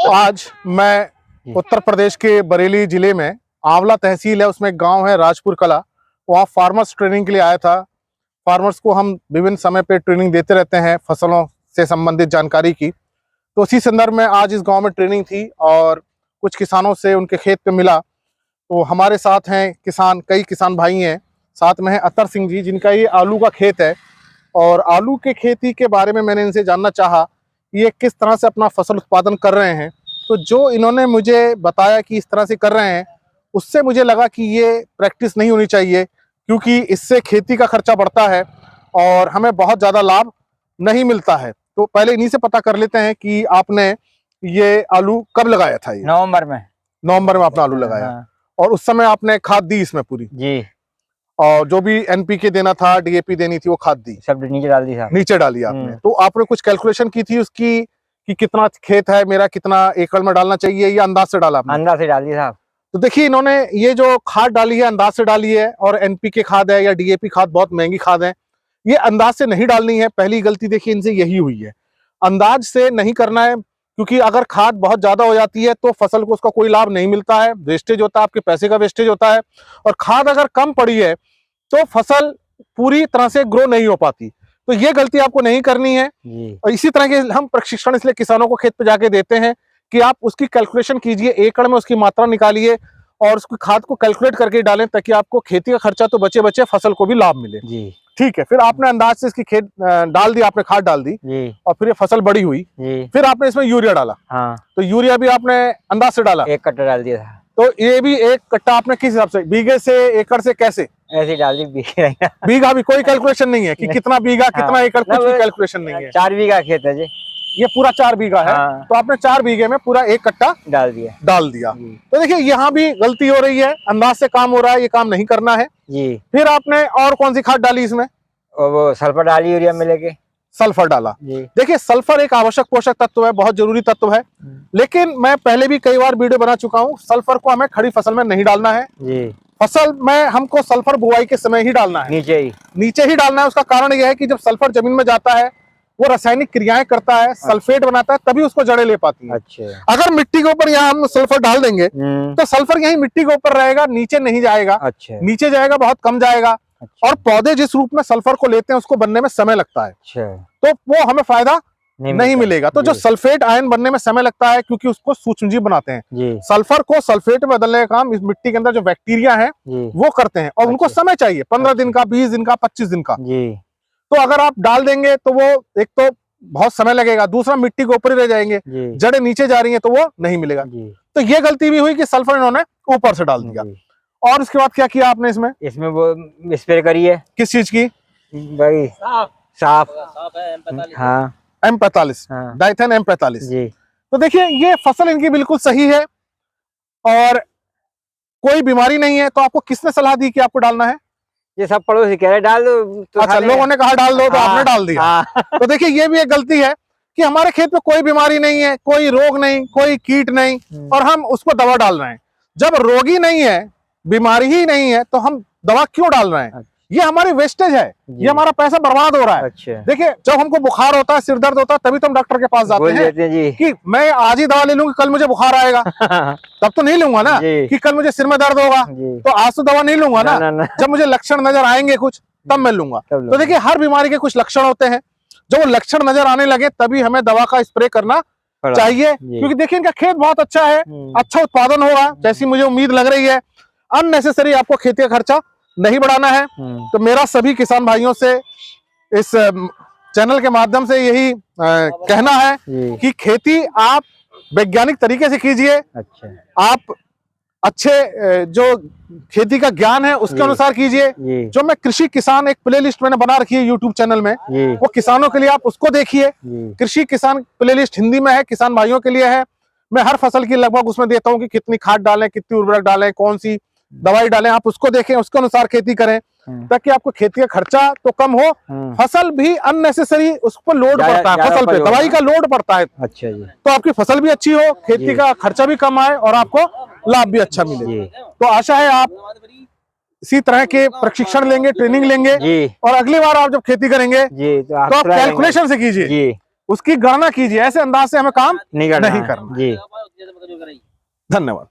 आज मैं उत्तर प्रदेश के बरेली जिले में आंवला तहसील है, उसमें एक गांव है राजपुर कला। वहाँ फार्मर्स ट्रेनिंग के लिए आया था। फार्मर्स को हम विभिन्न समय पे ट्रेनिंग देते रहते हैं फसलों से संबंधित जानकारी की। तो उसी संदर्भ में आज इस गांव में ट्रेनिंग थी और कुछ किसानों से उनके खेत पे मिला। तो हमारे साथ हैं किसान, कई किसान भाई हैं। साथ में है अतर सिंह जी, जिनका ये आलू का खेत है। और आलू के खेती के बारे में मैंने इनसे जानना चाहा ये किस तरह से अपना फसल उत्पादन कर रहे हैं। तो जो इन्होंने मुझे बताया कि इस तरह से कर रहे हैं, उससे मुझे लगा कि ये प्रैक्टिस नहीं होनी चाहिए, क्योंकि इससे खेती का खर्चा बढ़ता है और हमें बहुत ज़्यादा लाभ नहीं मिलता है। तो पहले इन्हीं से पता कर लेते हैं कि आपने ये आलू कब लगाया था? ये नवंबर में आपने आलू लगाया। हाँ। और उस समय आपने खाद दी इसमें पूरी जी, और जो भी एनपीके देना था, डीएपी देनी थी, वो खाद दी, सब नीचे डाल दी साहब। नीचे डाली आपने। तो आपने कुछ कैलकुलेशन की थी उसकी कि कितना खेत है मेरा, कितना एकड़ में डालना चाहिए, या अंदाज से डाला आपने? अंदाज से डाल दी साहब। तो देखिए, इन्होंने ये जो खाद डाली है अंदाज से डाली है, और एनपीके खाद है या डीएपी खाद बहुत महंगी खाद है, ये अंदाज से नहीं डालनी है। पहली गलती देखिए इनसे यही हुई है, अंदाज से नहीं करना है, क्योंकि अगर खाद बहुत ज्यादा हो जाती है तो फसल को उसका कोई लाभ नहीं मिलता है, वेस्टेज होता है, आपके पैसे का वेस्टेज होता है। और खाद अगर कम पड़ी है तो फसल पूरी तरह से ग्रो नहीं हो पाती। तो ये गलती आपको नहीं करनी है। और इसी तरह के हम प्रशिक्षण इसलिए किसानों को खेत पे जाके देते हैं कि आप उसकी कैलकुलेशन कीजिए, एकड़ में उसकी मात्रा निकालिए और उसकी खाद को कैलकुलेट करके डालें, ताकि आपको खेती का खर्चा तो बचे बचे, फसल को भी लाभ मिले। जी, ठीक है। फिर आपने अंदाज से इसकी खेत डाल दी, आपने खाद डाल दी जी, और फिर ये फसल बड़ी हुई। जी। फिर आपने इसमें यूरिया डाला। हाँ, तो यूरिया भी आपने अंदाज से डाला। 1 कट्टा डाल दिया था। तो ये भी 1 कट्टा आपने किस हिसाब से, बीघे से, एकड़ से, कैसे? ऐसे ही डाल दी बीघा। बीघा भी कोई कैलकुलेशन नहीं है कि कितना बीघा कितना एकड़, कुछ भी कैलकुलेशन नहीं है। 4 बीघा खेत है जी। ये पूरा 4 बीघा है। हाँ। तो आपने 4 बीघे में पूरा 1 कट्टा डाल दिया। तो देखिए यहाँ भी गलती हो रही है, अंदाज से काम हो रहा है, ये काम नहीं करना है जी। फिर आपने और कौन सी खाद डाली इसमें? और वो सल्फर डाली यूरिया में लेके। सल्फर डाला। जी। देखिए, सल्फर एक आवश्यक पोषक तत्व है, बहुत जरूरी तत्व है। लेकिन मैं पहले भी कई बार वीडियो बना चुका हूँ, सल्फर को हमें खड़ी फसल में नहीं डालना है जी। फसल में हमको सल्फर बुआई के समय ही डालना है, नीचे ही डालना है। उसका कारण यह है कि जब सल्फर जमीन में जाता है वो रासायनिक क्रियाएं करता है, सल्फेट बनाता है, तभी उसको जड़ें ले पाती है। अच्छा। अगर मिट्टी के ऊपर यहाँ हम सल्फर डाल देंगे तो सल्फर यहीं मिट्टी के ऊपर रहेगा, नीचे नहीं जाएगा। अच्छा। नीचे जाएगा, बहुत कम जाएगा। अच्छा। और पौधे जिस रूप में सल्फर को लेते हैं उसको बनने में समय लगता है। अच्छा। तो वो हमें फायदा नहीं मिलेगा। तो जो सल्फेट आयन बनने में समय लगता है, क्योंकि उसको सूक्ष्मजीव बनाते हैं, सल्फर को सल्फेट में बदलने का काम इस मिट्टी के अंदर जो बैक्टीरिया है वो करते हैं। और उनको समय चाहिए, 15 दिन का, 20 दिन का, 25 दिन का। तो अगर आप डाल देंगे तो वो एक तो बहुत समय लगेगा, दूसरा मिट्टी के ऊपर ही रह जाएंगे, जड़ें नीचे जा रही हैं तो वो नहीं मिलेगा। तो ये गलती भी हुई कि सल्फर इन्होंने ऊपर से डाल दिया। और उसके बाद क्या किया आपने इसमें वो स्प्रे करी है। किस चीज की? भाई साफ हाँ, M45, डाइथेन M45। तो देखिए ये फसल इनकी बिल्कुल सही है और कोई बीमारी नहीं है। तो आपको किसने सलाह दी कि आपको डालना है? ये सब पड़ोसी कह रहे डाल दो। तो अच्छा, लोगों ने कहा डाल दो तो आपने डाल दिया। तो देखिए ये भी एक गलती है कि हमारे खेत में कोई बीमारी नहीं है, कोई रोग नहीं, कोई कीट नहीं, और हम उसको दवा डाल रहे हैं। जब रोगी नहीं है, बीमारी ही नहीं है, तो हम दवा क्यों डाल रहे हैं? ये हमारी वेस्टेज है, ये हमारा पैसा बर्बाद हो रहा है। अच्छा। देखिए, जब हमको बुखार होता है, सिर दर्द होता है, तभी तो हम डॉक्टर के पास जाते हैं कि मैं आज ही दवा ले लूंगी, कल मुझे बुखार आएगा। तब तो नहीं लूंगा ना कि कल मुझे सिर में दर्द होगा तो आज तो दवा नहीं लूंगा ना। जब मुझे लक्षण नजर आएंगे कुछ, तब मैं लूंगा। तो देखिए, हर बीमारी के कुछ लक्षण होते हैं, जब वो लक्षण नजर आने लगे तभी हमें दवा का स्प्रे करना चाहिए। क्योंकि देखिए इनका खेत बहुत अच्छा है, अच्छा उत्पादन होगा जैसी मुझे उम्मीद लग रही है। अननेसेसरी आपको खेती का खर्चा नहीं बढ़ाना है। तो मेरा सभी किसान भाइयों से इस चैनल के माध्यम से यही कहना है कि खेती आप वैज्ञानिक तरीके से कीजिए। अच्छा। आप अच्छे जो खेती का ज्ञान है उसके अनुसार कीजिए। जो मैं कृषि किसान एक प्लेलिस्ट मैंने बना रखी है यूट्यूब चैनल में, वो किसानों के लिए, आप उसको देखिए। कृषि किसान प्लेलिस्ट हिंदी में है, किसान भाइयों के लिए है। मैं हर फसल की लगभग उसमें देता हूँ कि कितनी खाद डालें, कितनी उर्वरक डालें, कौन सी दवाई डालें। आप उसको देखें, उसके अनुसार खेती करें, ताकि आपको खेती का खर्चा तो कम हो, फसल भी अननेसेसरी उस पर लोड पड़ता है, फसल पे दवाई का लोड पड़ता है। अच्छा जी। तो आपकी फसल भी अच्छी हो, खेती का खर्चा भी कम आए और आपको लाभ भी अच्छा मिले। तो आशा है आप इसी तरह के प्रशिक्षण लेंगे, ट्रेनिंग लेंगे, और अगली बार आप जब खेती करेंगे तो आप कैलकुलेशन से कीजिए उसकी गणना कीजिए, ऐसे अंदाज से हमें काम नहीं नहीं करना करना। जी। धन्यवाद।